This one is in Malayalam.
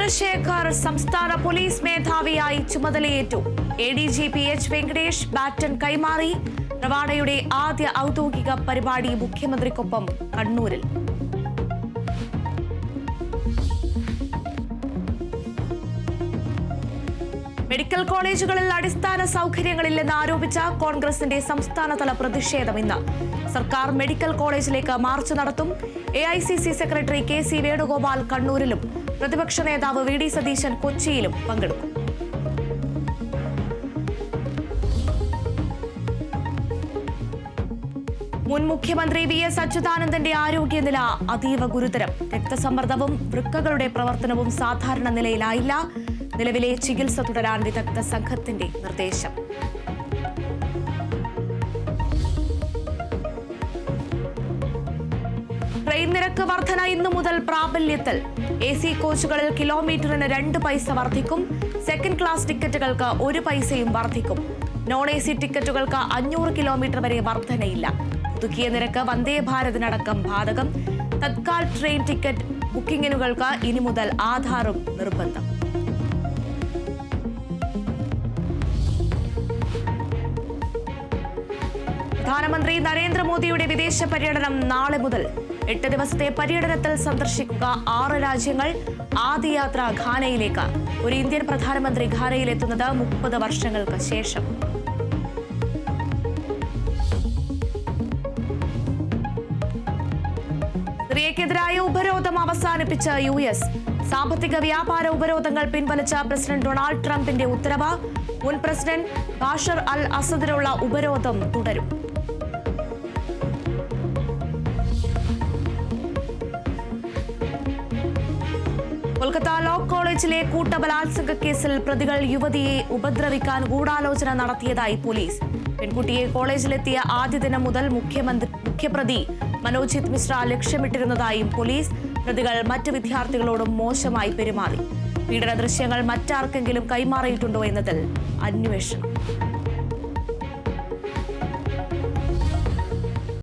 ചന്ദ്രശേഖർ സംസ്ഥാന പോലീസ് മേധാവിയായി ചുമതലയേറ്റു. ADGP H. വെങ്കടേഷ് ബാറ്റൺ കൈമാറി. റവാഡയുടെ ആദ്യ ഔദ്യോഗിക പരിപാടി മുഖ്യമന്ത്രിക്കൊപ്പം കണ്ണൂരിൽ. മെഡിക്കൽ കോളേജുകളിൽ അടിസ്ഥാന സൗകര്യങ്ങളില്ലെന്ന് ആരോപിച്ച കോൺഗ്രസിന്റെ സംസ്ഥാനതല പ്രതിഷേധം ഇന്ന്. സർക്കാർ മെഡിക്കൽ കോളേജിലേക്ക് മാർച്ച് നടത്തും. AICC സെക്രട്ടറി KC വേണുഗോപാൽ കണ്ണൂരിലും പ്രതിപക്ഷ നേതാവ് VD സതീശൻ കൊച്ചിയിലും പങ്കെടുക്കും. മുൻ മുഖ്യമന്ത്രി VS അച്യുതാനന്ദന്റെ ആരോഗ്യനില അതീവ ഗുരുതരം. രക്തസമ്മർദ്ദവും വൃക്കകളുടെ പ്രവർത്തനവും സാധാരണ നിലയിലായില്ല. നിലവിലെ ചികിത്സ തുടരാൻ വിദഗ്ധ സംഘത്തിന്റെ നിർദ്ദേശം. ട്രെയിൻ നിരക്ക് വർധന ഇന്നു മുതൽ പ്രാബല്യത്തിൽ. AC കോച്ചുകളിൽ കിലോമീറ്ററിന് 2 പൈസ വർദ്ധിക്കും. സെക്കൻഡ് ക്ലാസ് ടിക്കറ്റുകൾക്ക് 1 പൈസയും വർദ്ധിക്കും. non-AC ടിക്കറ്റുകൾക്ക് 500 കിലോമീറ്റർ വരെ വർധനയില്ല. പുതുക്കിയ നിരക്ക് വന്ദേ ഭാരതിനടക്കം ബാധകം. തത്കാൽ ട്രെയിൻ ടിക്കറ്റ് ബുക്കിംഗുകൾക്ക് ഇനി മുതൽ ആധാറും നിർബന്ധം. പ്രധാനമന്ത്രി നരേന്ദ്രമോദിയുടെ വിദേശ പര്യടനം നാളെ മുതൽ. 8 ദിവസത്തെ പര്യടനത്തിൽ സന്ദർശിക്കുക 6 രാജ്യങ്ങൾ. ആദ്യ യാത്ര ഘാനയിലേക്ക്. ഒരു ഇന്ത്യൻ പ്രധാനമന്ത്രി ഘാനയിലെത്തുന്നത് 30 വർഷങ്ങൾക്ക് ശേഷം. സിറിയക്കെതിരായ ഉപരോധം അവസാനിപ്പിച്ച് US. സാമ്പത്തിക വ്യാപാര ഉപരോധങ്ങൾ പിൻവലിച്ച പ്രസിഡന്റ് ഡൊണാൾഡ് ട്രംപിന്റെ ഉത്തരവ്. മുൻ പ്രസിഡന്റ് ബാഷർ അൽ അസദിനുള്ള ഉപരോധം തുടരും. കൊൽക്കത്ത ലോ കോളേജിലെ കൂട്ടബലാത്സംഗ കേസിൽ പ്രതികൾ യുവതിയെ ഉപദ്രവിക്കാൻ ഗൂഢാലോചന നടത്തിയതായി പോലീസ്. പെൺകുട്ടിയെ കോളേജിലെത്തിയ ആദ്യ ദിനം മുതൽ മുഖ്യപ്രതി മനോജിത് മിശ്ര ലക്ഷ്യമിട്ടിരുന്നതായും പോലീസ്. പ്രതികൾ മറ്റ് വിദ്യാർത്ഥികളോടും മോശമായി പെരുമാറി. പീഡന ദൃശ്യങ്ങൾ മറ്റാർക്കെങ്കിലും കൈമാറിയിട്ടുണ്ടോ എന്നതിൽ അന്വേഷണം.